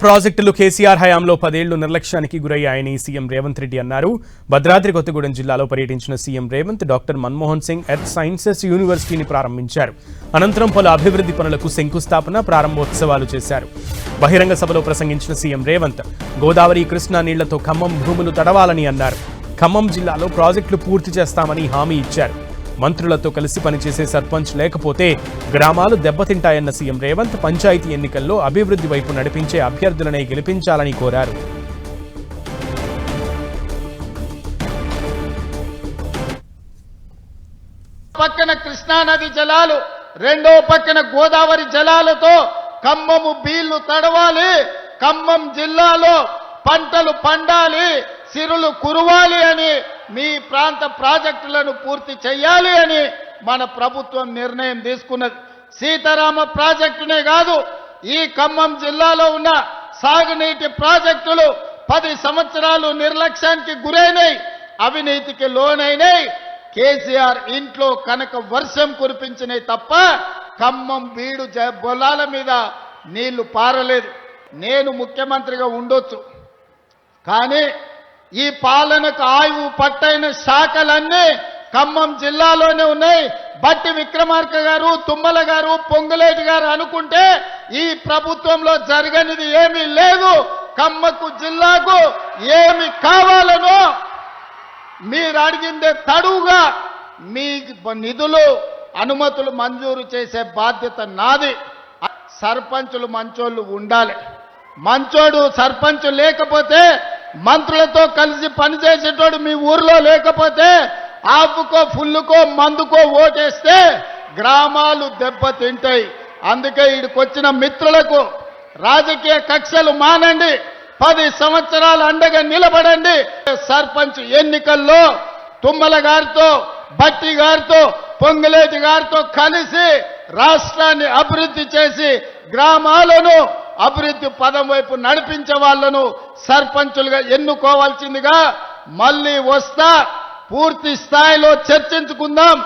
ప్రాజెక్టులు కేసీఆర్ హయాంలో 10 ఏళ్లు నిర్లక్ష్యానికి గురయ్యాయని సీఎం రేవంత్ రెడ్డి అన్నారు. భద్రాద్రి కొత్తగూడెం జిల్లాలో పర్యటించిన CM Revanth doctor Manmohan Singh earth sciences యూనివర్సిటీని ప్రారంభించారు. అనంతరం పలు అభివృద్ధి పనులకు శంకుస్థాపన, ప్రారంభోత్సవాలు చేశారు. బహిరంగ సభలో ప్రసంగించిన సీఎం రేవంత్ గోదావరి, కృష్ణా నీళ్లతో ఖమ్మం భూములు తడవాలని అన్నారు. ఖమ్మం జిల్లాలో ప్రాజెక్టులు పూర్తి చేస్తామని హామీ ఇచ్చారు. మంత్రులతో కలిసి పనిచేసే సర్పంచ్ లేకపోతే గ్రామాలు దెబ్బతింటాయన్న సీఎం రేవంత్ పంచాయతీ ఎన్నికల్లో అభివృద్ధి వైపు నడిపించే అభ్యర్థులనే గెలిపించాలని కోరారు. పక్కన కృష్ణానది జలాలు, రెండో పక్కన గోదావరి జలాలతో ఖమ్మము బీళ్లు తడవాలి, ఖమ్మం జిల్లాలో పంటలు పండాలి, సిరులు కురవాలి అని, మీ ప్రాంత ప్రాజెక్టులను పూర్తి చేయాలి అని మన ప్రభుత్వం నిర్ణయం తీసుకున్నది. సీతారామ ప్రాజెక్టునే కాదు, ఈ ఖమ్మం జిల్లాలో ఉన్న సాగునీటి ప్రాజెక్టులు 10 సంవత్సరాలు నిర్లక్ష్యానికి గురైనాయి, అవినీతికి లోనైనాయి. కేసీఆర్ ఇంట్లో కనుక వర్షం కురిపించినాయి తప్ప ఖమ్మం బీడు పొలాల మీద నీళ్లు పారలేదు. నేను ముఖ్యమంత్రిగా ఉండొచ్చు, కానీ ఈ పాలనకు ఆయువు పట్టైన శాఖలన్నీ ఖమ్మం జిల్లాలోనే ఉన్నాయి. బట్టి విక్రమార్క గారు, తుమ్మల గారు, పొంగులేటి గారు అనుకుంటే ఈ ప్రభుత్వంలో జరగనిది ఏమీ లేదు. ఖమ్మకు జిల్లాకు ఏమి కావాలనో మీరు అడిగిందే తడువుగా మీ నిధులు, అనుమతులు మంజూరు చేసే బాధ్యత నాది. సర్పంచులు మంచోళ్ళు ఉండాలి. మంచోడు సర్పంచ్ లేకపోతే, మంత్రులతో కలిసి పనిచేసేటోడు మీ ఊర్లో లేకపోతే, ఆపుకో ఫుల్లుకో మందుకో ఓటేస్తే గ్రామాలు దెబ్బతింటాయి. అందుకే ఇక్కడికొచ్చిన మిత్రులకు రాజకీయ కక్షలు మానండి, 10 సంవత్సరాలు అండగా నిలబడండి. సర్పంచ్ ఎన్నికల్లో తుమ్మల గారితో, బట్టి గారితో, పొంగులేటి గారితో కలిసి రాష్ట్రాన్ని అభివృద్ధి చేసి గ్రామాలను అభివృద్ధి పదం వైపు నడిపించే వాళ్లను సర్పంచులుగా ఎన్నుకోవాల్సిందిగా మళ్ళీ వస్తా. పూర్తి స్థాయిలో చర్చించుకుందాం.